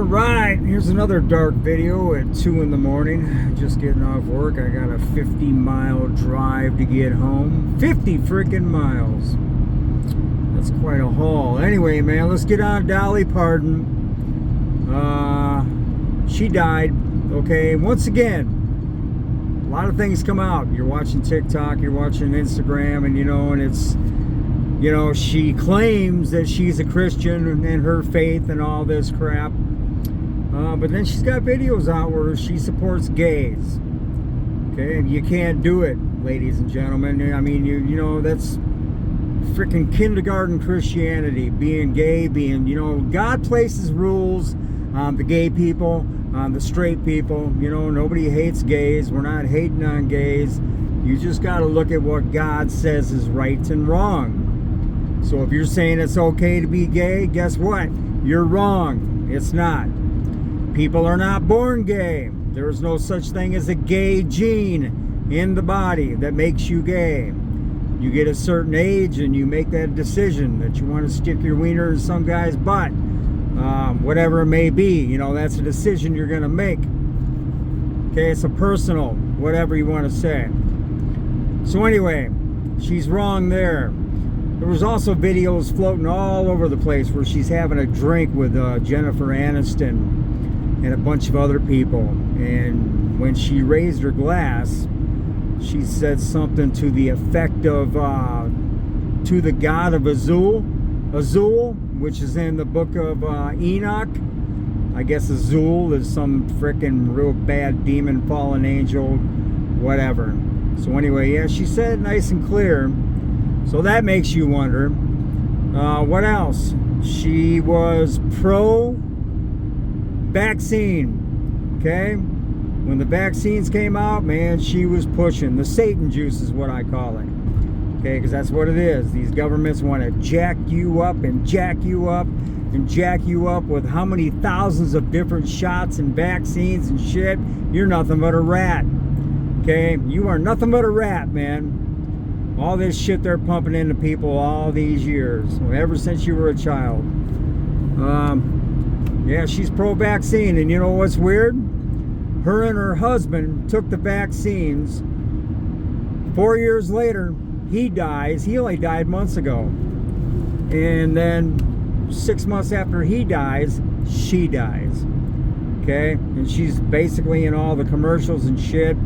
Alright, here's another dark video at 2 in the morning. Just getting off work. I got a 50-mile drive to get home. 50 freaking miles. That's quite a haul. Anyway, man, let's get on Dolly Parton. She died. Okay, once again, a lot of things come out. You're watching TikTok, you're watching Instagram, and it's, she claims that she's a Christian and her faith and all this crap. But then she's got videos out where she supports gays. Okay, you can't do it, ladies and gentlemen. I mean, you know, that's freaking kindergarten Christianity. Being gay, God places rules on the gay people, on the straight people. You know, nobody hates gays. We're not hating on gays. You just got to look at what God says is right and wrong. So if you're saying it's okay to be gay, guess what? You're wrong. It's not. People are not born gay. There's no such thing as a gay gene in the body that makes you gay. You get a certain age and you make that decision that you want to stick your wiener in some guy's butt. Whatever it may be, you know, that's a decision you're going to make. Okay, it's a personal, whatever you want to say. So anyway, she's wrong there. There was also videos floating all over the place where she's having a drink with Jennifer Aniston and a bunch of other people. And when she raised her glass, she said something to the effect of, to the god of Azul, which is in the book of Enoch. I guess Azul is some frickin' real bad demon, fallen angel, whatever. So anyway, yeah, she said it nice and clear. So that makes you wonder, what else? She was pro-vaccine, okay? When the vaccines came out, man, she was pushing. The Satan juice is what I call it, okay? Because that's what it is. These governments want to jack you up and jack you up and jack you up with how many thousands of different shots and vaccines and shit. You're nothing but a rat, okay? You are nothing but a rat, man. All this shit they're pumping into people all these years, ever since you were a child. Yeah, she's pro-vaccine, and you know what's weird? Her and her husband took the vaccines. 4 years later, he dies. He only died months ago. And then 6 months after he dies, she dies. Okay? And she's basically in all the commercials and shit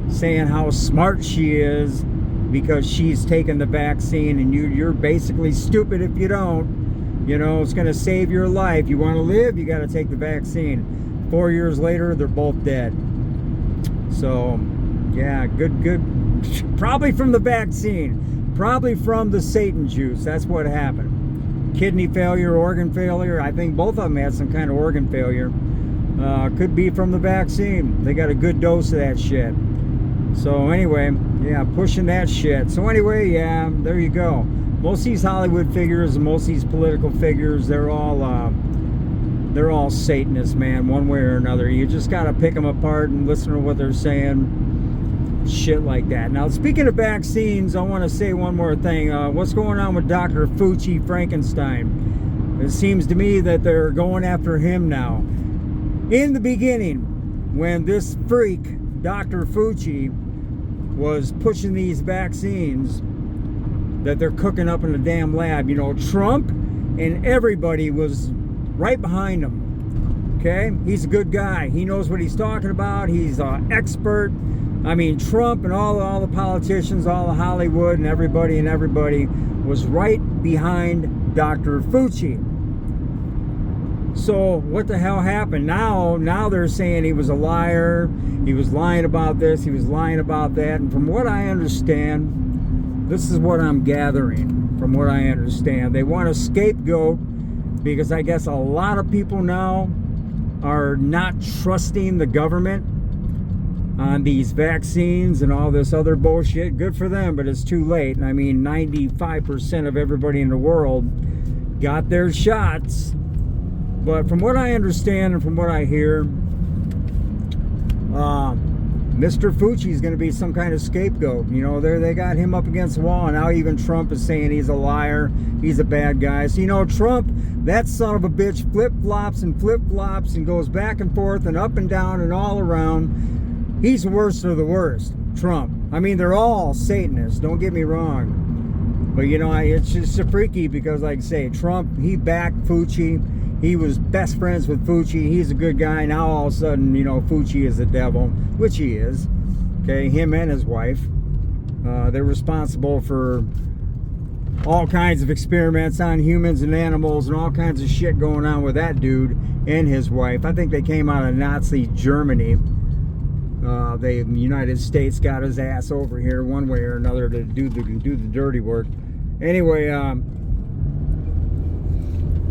saying how smart she is because she's taken the vaccine, and you're basically stupid if you don't. You know, it's going to save your life. You want to live, you got to take the vaccine. 4 years later, they're both dead. So, yeah, good. Probably from the vaccine. Probably from the Satan juice. That's what happened. Kidney failure, organ failure. I think both of them had some kind of organ failure. Could be from the vaccine. They got a good dose of that shit. So anyway, yeah, pushing that shit. So anyway, yeah, there you go. Most of these Hollywood figures and most of these political figures, they're all Satanists, man, one way or another. You just got to pick them apart and listen to what they're saying. Shit like that. Now, speaking of vaccines, I want to say one more thing. What's going on with Dr. Fauci Frankenstein? It seems to me that they're going after him now. In the beginning, when this freak, Dr. Fauci, was pushing these vaccines that they're cooking up in the damn lab, you know, Trump and everybody was right behind him. Okay, he's a good guy. He knows what he's talking about. He's an expert. I mean, Trump and all the politicians, all the Hollywood and everybody was right behind Dr. Fauci. So what the hell happened? Now they're saying he was a liar. He was lying about this. He was lying about that. And from what I understand, this is what I'm gathering. From what I understand, they want a scapegoat because I guess a lot of people now are not trusting the government on these vaccines and all this other bullshit. Good for them, but it's too late. I mean, 95% of everybody in the world got their shots. But from what I understand and from what I hear, Mr. Fauci's going to be some kind of scapegoat. You know, they got him up against the wall, and now even Trump is saying he's a liar, he's a bad guy. So, you know, Trump, that son of a bitch, flip-flops and goes back and forth and up and down and all around. He's the worst of the worst, Trump. I mean, they're all Satanists, don't get me wrong. But, you know, it's just so freaky because, like I say, Trump, he backed Fauci. He was best friends with Fauci. He's a good guy. Now all of a sudden, you know, Fauci is the devil, which he is. Okay, him and his wife. They're responsible for all kinds of experiments on humans and animals and all kinds of shit going on with that dude and his wife. I think they came out of Nazi Germany. The United States got his ass over here one way or another to do the dirty work. Anyway,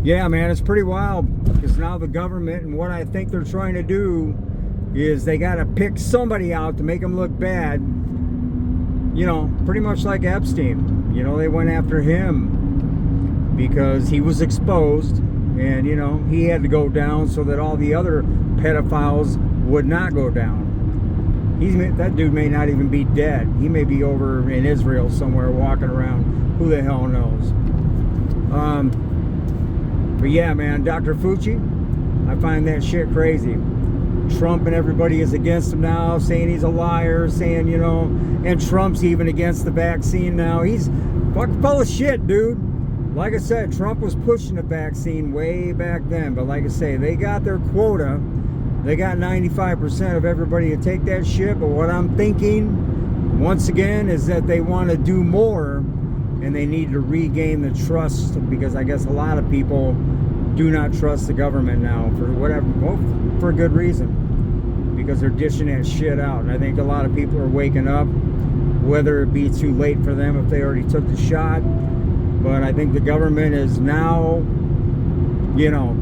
yeah, man, it's pretty wild because now the government, and what I think they're trying to do is they got to pick somebody out to make them look bad. You know, pretty much like Epstein. You know, they went after him because he was exposed, and, you know, he had to go down so that all the other pedophiles would not go down. That dude may not even be dead. He may be over in Israel somewhere walking around. Who the hell knows? But yeah, man, Dr. Fauci, I find that shit crazy. Trump and everybody is against him now, saying he's a liar, saying, you know, and Trump's even against the vaccine now. He's fucking full of shit, dude. Like I said, Trump was pushing the vaccine way back then, but like I say, they got their quota. They got 95% of everybody to take that shit, but what I'm thinking, once again, is that they want to do more, and they need to regain the trust, because I guess a lot of people do not trust the government now for whatever, well, for a good reason, because they're dishing that shit out. And I think a lot of people are waking up, whether it be too late for them if they already took the shot. But I think the government is now, you know,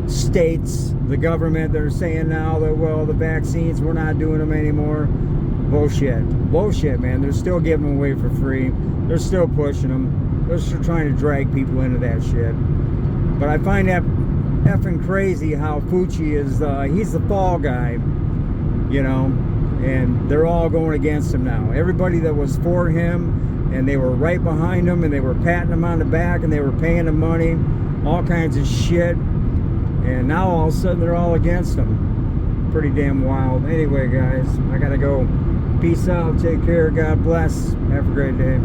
states, the government, they're saying now that, well, the vaccines, we're not doing them anymore. Bullshit, man. They're still giving them away for free. They're still pushing them. They're still trying to drag people into that shit. But I find that effing crazy how Fauci is, he's the fall guy, you know, and they're all going against him now. Everybody that was for him, and they were right behind him, and they were patting him on the back, and they were paying him money, all kinds of shit. And now all of a sudden they're all against him. Pretty damn wild. Anyway, guys, I gotta go. Peace out. Take care. God bless. Have a great day.